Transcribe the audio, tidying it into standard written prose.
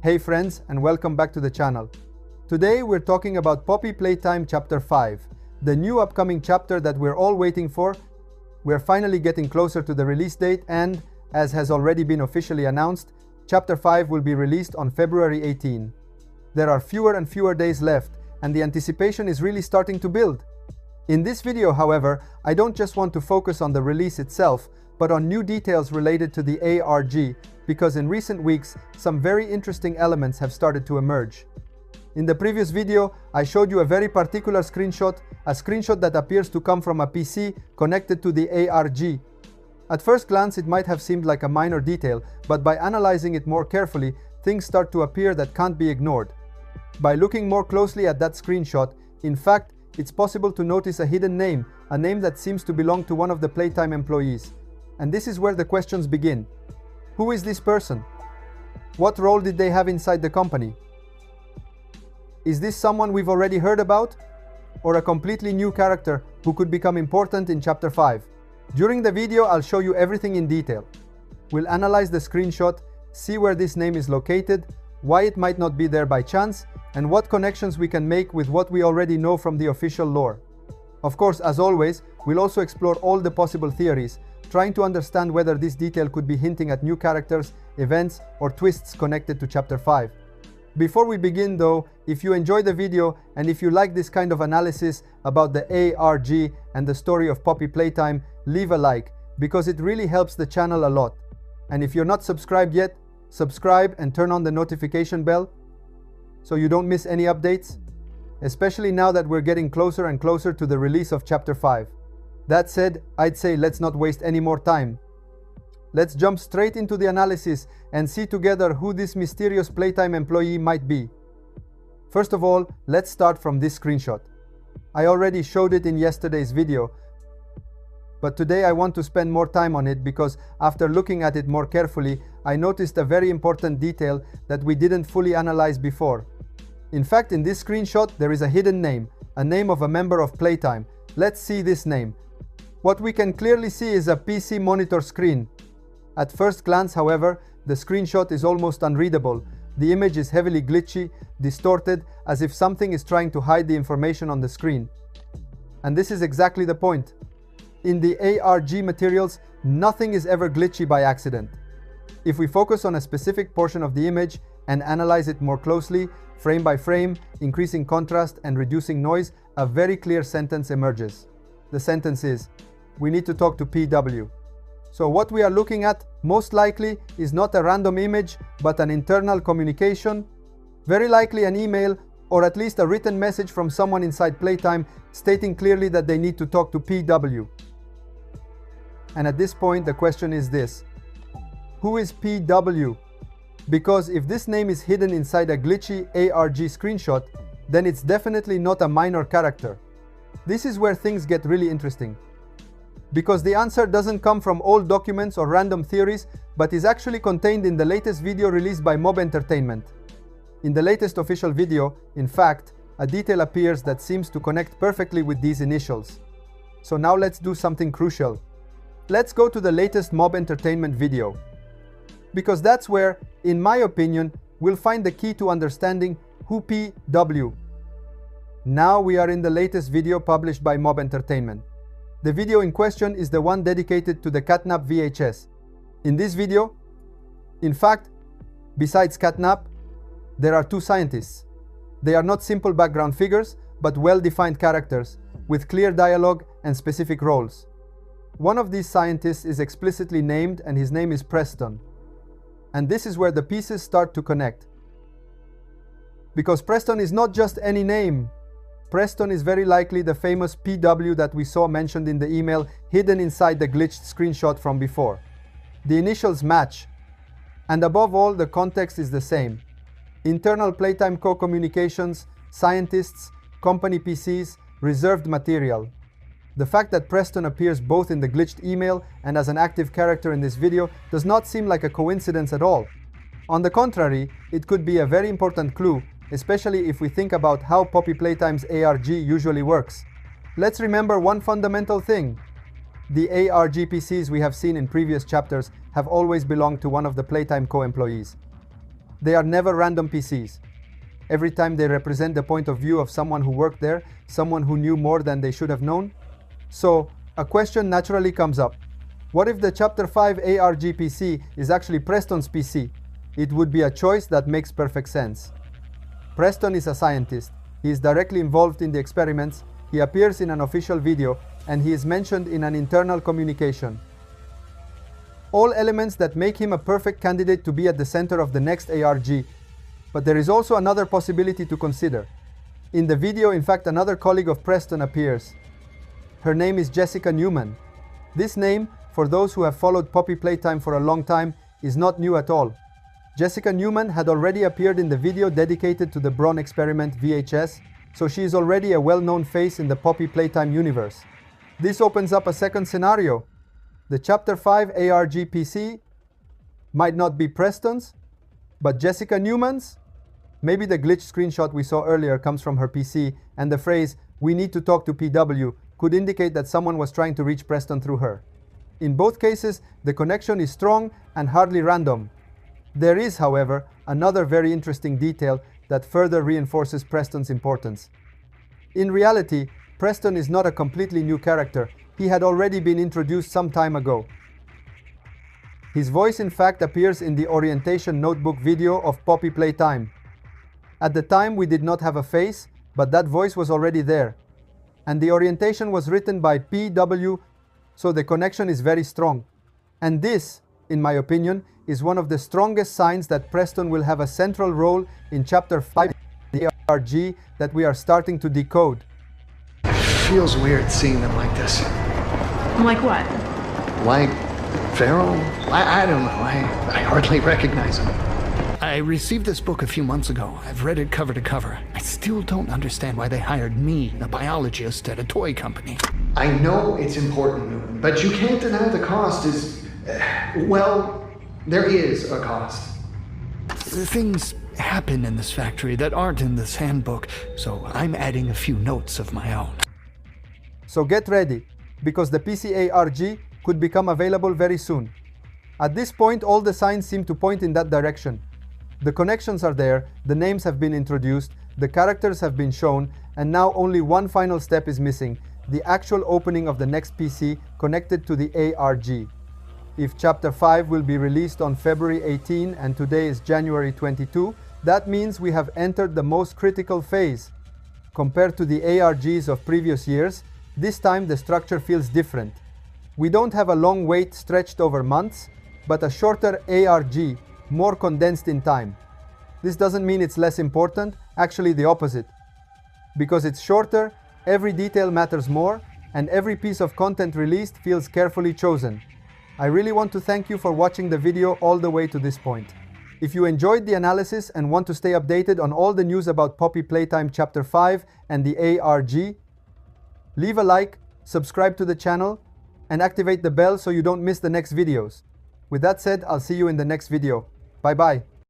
Hey friends, and welcome back to the channel. Today we're talking about Poppy Playtime Chapter 5, the new upcoming chapter that we're all waiting for. We're finally getting closer to the release date and, as has already been officially announced, Chapter 5 will be released on February 18. There are fewer and fewer days left, and the anticipation is really starting to build. In this video, however, I don't just want to focus on the release itself, but on new details related to the ARG, because in recent weeks, some very interesting elements have started to emerge. In the previous video, I showed you a very particular screenshot, a screenshot that appears to come from a PC connected to the ARG. At first glance, it might have seemed like a minor detail, but by analyzing it more carefully, things start to appear that can't be ignored. By looking more closely at that screenshot, in fact, it's possible to notice a hidden name, a name that seems to belong to one of the Playtime employees. And this is where the questions begin. Who is this person? What role did they have inside the company? Is this someone we've already heard about? Or a completely new character who could become important in Chapter 5? During the video, I'll show you everything in detail. We'll analyze the screenshot, see where this name is located, why it might not be there by chance, and what connections we can make with what we already know from the official lore. Of course, as always, we'll also explore all the possible theories, trying to understand whether this detail could be hinting at new characters, events, or twists connected to Chapter 5. Before we begin though, if you enjoy the video and if you like this kind of analysis about the ARG and the story of Poppy Playtime, leave a like, because it really helps the channel a lot. And if you're not subscribed yet, subscribe and turn on the notification bell so you don't miss any updates, especially now that we're getting closer and closer to the release of Chapter 5. That said, I'd say let's not waste any more time. Let's jump straight into the analysis and see together who this mysterious Playtime employee might be. First of all, let's start from this screenshot. I already showed it in yesterday's video, but today I want to spend more time on it because after looking at it more carefully, I noticed a very important detail that we didn't fully analyze before. In fact, in this screenshot, there is a hidden name, a name of a member of Playtime. Let's see this name. What we can clearly see is a PC monitor screen. At first glance, however, the screenshot is almost unreadable. The image is heavily glitchy, distorted, as if something is trying to hide the information on the screen. And this is exactly the point. In the ARG materials, nothing is ever glitchy by accident. If we focus on a specific portion of the image and analyze it more closely, frame by frame, increasing contrast and reducing noise, a very clear sentence emerges. The sentence is, "We need to talk to PW." So what we are looking at, most likely, is not a random image, but an internal communication, very likely an email, or at least a written message from someone inside Playtime stating clearly that they need to talk to PW. And at this point, the question is this: who is PW? Because if this name is hidden inside a glitchy ARG screenshot, then it's definitely not a minor character. This is where things get really interesting. Because the answer doesn't come from old documents or random theories, but is actually contained in the latest video released by Mob Entertainment. In the latest official video, in fact, a detail appears that seems to connect perfectly with these initials. So now let's do something crucial. Let's go to the latest Mob Entertainment video. Because that's where, in my opinion, we'll find the key to understanding who PW. Now we are in the latest video published by Mob Entertainment. The video in question is the one dedicated to the Catnap VHS. In this video, in fact, besides Catnap, there are two scientists. They are not simple background figures, but well-defined characters, with clear dialogue and specific roles. One of these scientists is explicitly named, and his name is Preston. And this is where the pieces start to connect. Because Preston is not just any name. Preston is very likely the famous PW that we saw mentioned in the email hidden inside the glitched screenshot from before. The initials match. And above all, the context is the same. Internal Playtime co-communications, scientists, company PCs, reserved material. The fact that Preston appears both in the glitched email and as an active character in this video does not seem like a coincidence at all. On the contrary, it could be a very important clue, especially if we think about how Poppy Playtime's ARG usually works. Let's remember one fundamental thing. The ARG PCs we have seen in previous chapters have always belonged to one of the Playtime co-employees. They are never random PCs. Every time they represent the point of view of someone who worked there, someone who knew more than they should have known. So, a question naturally comes up. What if the Chapter 5 ARG PC is actually Preston's PC? It would be a choice that makes perfect sense. Preston is a scientist. He is directly involved in the experiments, he appears in an official video, and he is mentioned in an internal communication. All elements that make him a perfect candidate to be at the center of the next ARG. But there is also another possibility to consider. In the video, in fact, another colleague of Preston appears. Her name is Jessica Newman. This name, for those who have followed Poppy Playtime for a long time, is not new at all. Jessica Newman had already appeared in the video dedicated to the Braun experiment VHS, so she is already a well-known face in the Poppy Playtime universe. This opens up a second scenario. The Chapter 5 ARG PC might not be Preston's, but Jessica Newman's? Maybe the glitch screenshot we saw earlier comes from her PC, and the phrase, "We need to talk to PW," could indicate that someone was trying to reach Preston through her. In both cases, the connection is strong and hardly random. There is, however, another very interesting detail that further reinforces Preston's importance. In reality, Preston is not a completely new character. He had already been introduced some time ago. His voice in fact appears in the orientation notebook video of Poppy Playtime. At the time we did not have a face, but that voice was already there. And the orientation was written by PW, so the connection is very strong. And this, in my opinion, is one of the strongest signs that Preston will have a central role in Chapter 5 the ARG that we are starting to decode. It feels weird seeing them like this. Like what? Like Pharaoh? I don't know. I hardly recognize him. I received this book a few months ago. I've read it cover to cover. I still don't understand why they hired me, a biologist at a toy company. I know it's important, Newman, but you can't deny the cost is... well, there is a cost. Things happen in this factory that aren't in this handbook, so I'm adding a few notes of my own. So get ready, because the PC ARG could become available very soon. At this point, all the signs seem to point in that direction. The connections are there, the names have been introduced, the characters have been shown, and now only one final step is missing, the actual opening of the next PC connected to the ARG. If Chapter 5 will be released on February 18 and today is January 22, that means we have entered the most critical phase. Compared to the ARGs of previous years, this time the structure feels different. We don't have a long wait stretched over months, but a shorter ARG, more condensed in time. This doesn't mean it's less important, actually the opposite. Because it's shorter, every detail matters more, and every piece of content released feels carefully chosen. I really want to thank you for watching the video all the way to this point. If you enjoyed the analysis and want to stay updated on all the news about Poppy Playtime Chapter 5 and the ARG, leave a like, subscribe to the channel, and activate the bell so you don't miss the next videos. With that said, I'll see you in the next video. Bye bye.